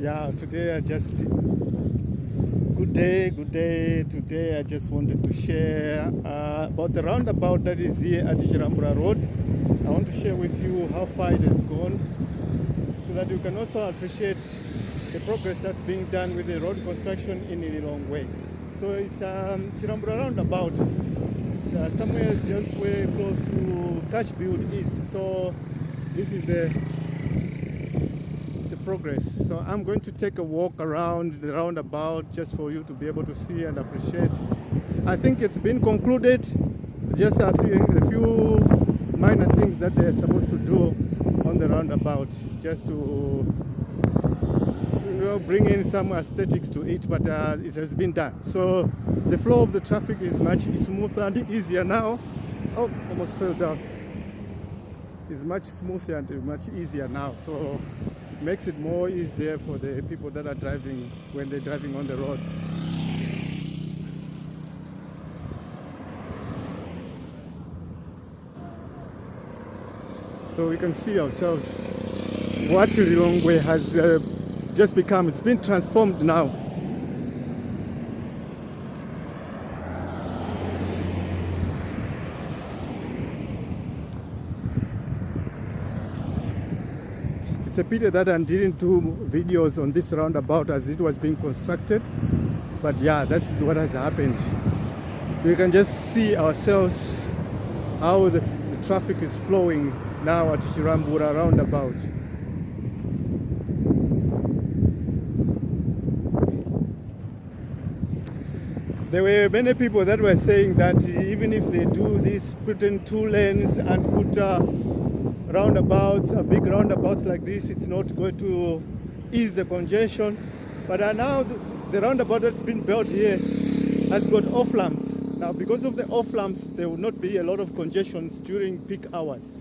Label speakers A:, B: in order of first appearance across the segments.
A: Yeah, today I just good day. Today I just wanted to share about the roundabout that is here at Chilambula Road. I want to share with you how far it has gone, so that you can also appreciate the progress that's being done with the road construction in Lilongwe. So it's Chilambula Roundabout, somewhere just where close to Cash Build is. So this is the progress. So I'm going to take a walk around the roundabout just for you to be able to see and appreciate. I think it's been concluded, just a few minor things that they're supposed to do on the roundabout, just to bring in some aesthetics to it, but it has been done. So the flow of the traffic is much smoother and easier now. Oh, almost fell down. It's much smoother and much easier now. So makes it more easier for the people that are driving when they're driving on the road. So we can see ourselves what Lilongwe has just become. It's been transformed now. It's a pity that I didn't do videos on this roundabout as it was being constructed, but yeah, this is what has happened. We can just see ourselves how the traffic is flowing now at Chilambula Roundabout. There were many people that were saying that even if they do this, put in 2 lanes and put roundabouts, big roundabouts like this, it's not going to ease the congestion. But now the roundabout that's been built here has got off lamps. Now, because of the off lamps, there will not be a lot of congestions during peak hours.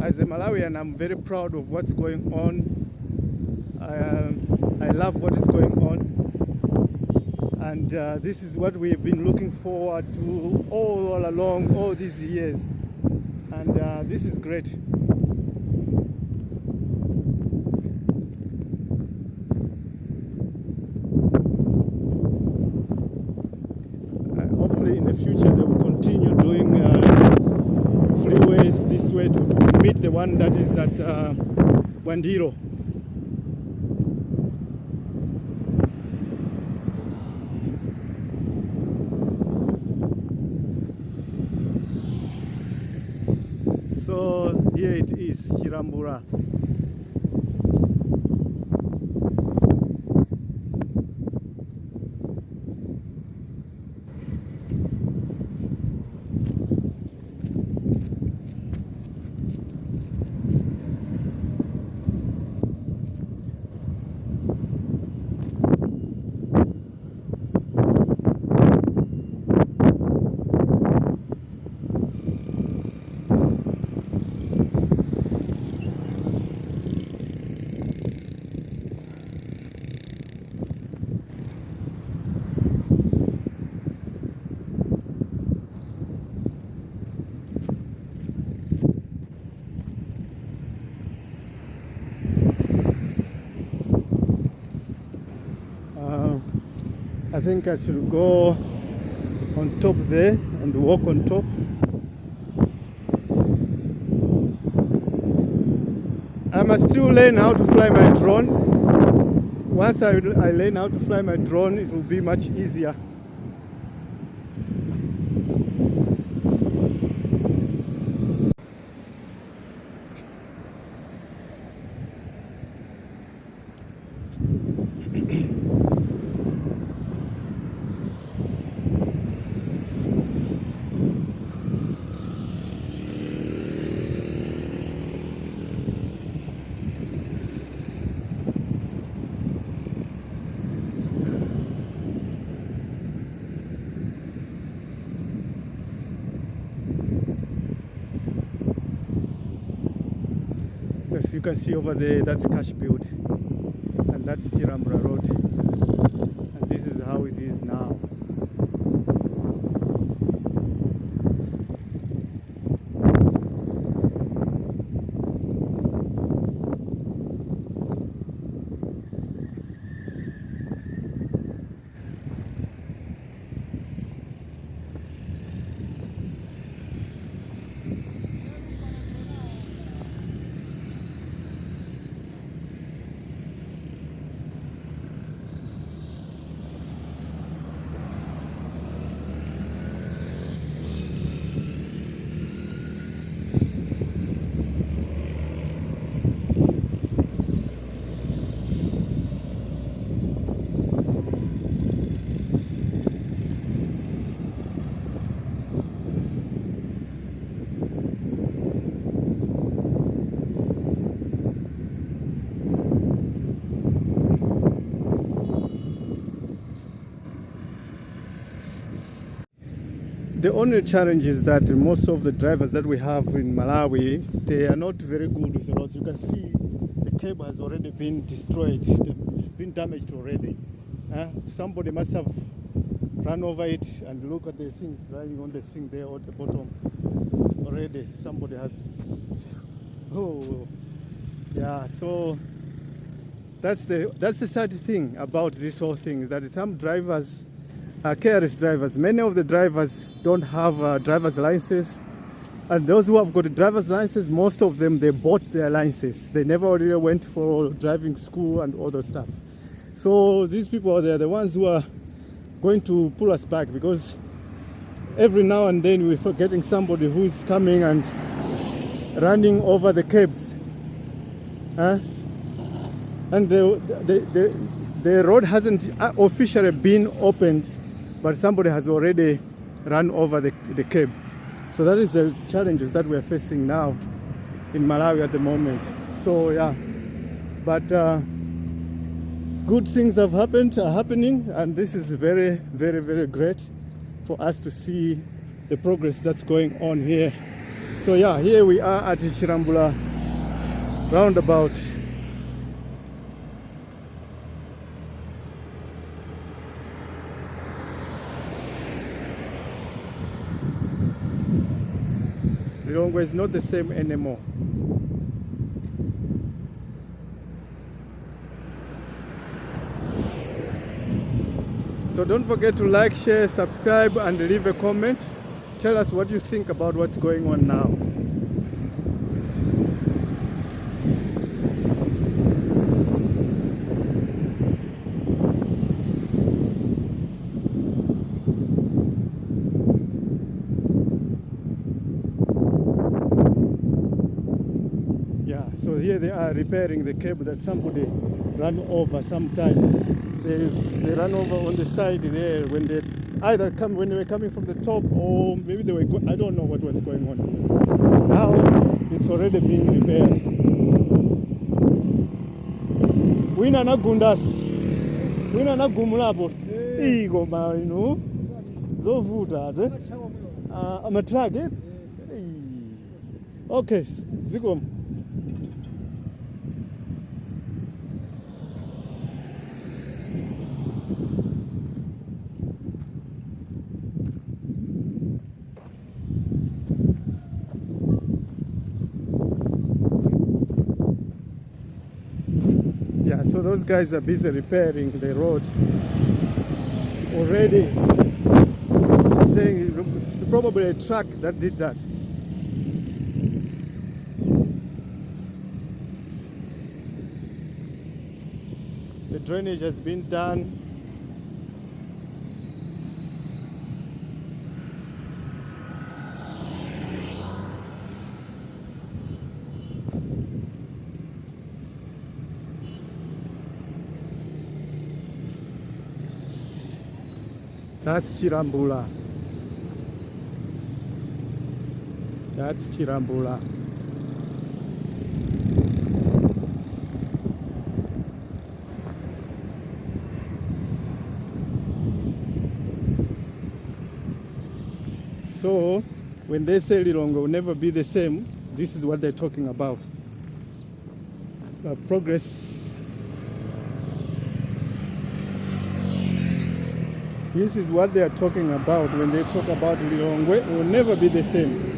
A: As a Malawian, I'm very proud of what's going on. I love what is going on, and this is what we've been looking forward to all along, all these years, and this is great. Hopefully in the future they will continue doing freeways this way to meet the one that is at Wandiro. So here it is, Chilambula. I think I should go on top there and walk on top. I must still learn how to fly my drone. Once I learn how to fly my drone, it will be much easier. As you can see over there, that's Cash Build, and that's Chilambula Road, and this is how it is now. The only challenge is that most of the drivers that we have in Malawi, they are not very good with the roads. You can see the cable has already been destroyed. It's been damaged already. Somebody must have run over it, and look at the things lying on the thing there at the bottom. Already somebody has. Oh, yeah. So that's the sad thing about this whole thing, that some drivers are careless drivers. Many of the drivers don't have a driver's license, and those who have got a driver's license, most of them, they bought their license. They never really went for driving school and all that stuff. So these people, they are the ones who are going to pull us back, because every now and then we're forgetting somebody who's coming and running over the cabs. And the road hasn't officially been opened, but somebody has already run over the cab. So that is the challenges that we are facing now in Malawi at the moment. So yeah, but good things are happening, and this is very, very, very great for us to see the progress that's going on here. So yeah, here we are at Chilambula Roundabout. Lilongwe is not the same anymore. So don't forget to like, share, subscribe, and leave a comment. Tell us what you think about what's going on now. Yeah, so here they are repairing the cable that somebody ran over sometime. They ran over on the side there when they when they were coming from the top, or maybe they were I don't know what was going on. Now it's already being repaired. Wina na gunda. Wina na gumulapo. Igo ma ino. Zovuta ade. Amatrag eh? Okay, zikom. Yeah, so those guys are busy repairing the road already. Saying it's probably a truck that did that. The drainage has been done. That's Chilambula. That's Chilambula. So, when they say Lilongwe will never be the same, this is what they're talking about. Progress. This is what they are talking about when they talk about Lilongwe. It will never be the same.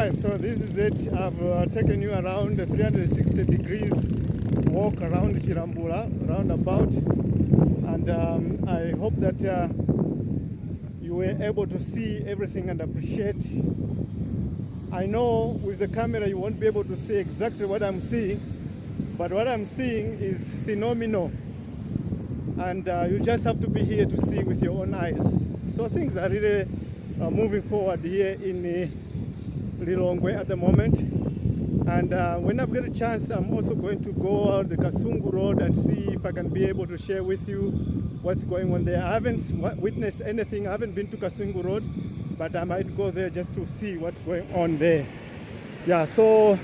A: Alright, so this is it. I've taken you around a 360 degrees walk around Chilambula Roundabout, and I hope that you were able to see everything and appreciate. I know with the camera you won't be able to see exactly what I'm seeing, but what I'm seeing is phenomenal, and you just have to be here to see with your own eyes. So things are really moving forward here in Lilongwe at the moment, and when I've got a chance, I'm also going to go out the Kasungu Road and see if I can be able to share with you what's going on there. I haven't witnessed anything. I haven't been to Kasungu Road, but I might go there just to see what's going on there. Yeah, so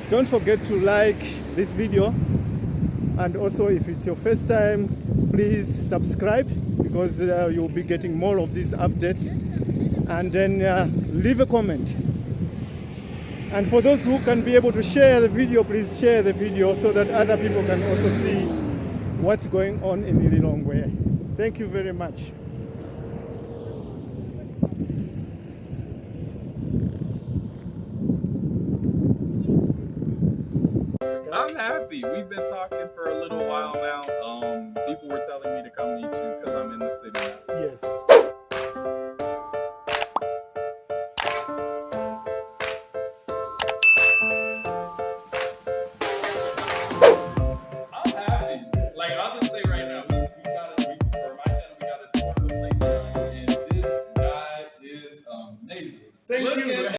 A: don't forget to like this video, and also if it's your first time, please subscribe, because you'll be getting more of these updates. And then leave a comment. And for those who can be able to share the video, please share the video so that other people can also see what's going on in Lilongwe. Thank you very much.
B: I'm happy. We've been talking for a little while now. People were telling me to come meet you because I'm in the city now.
A: Yes.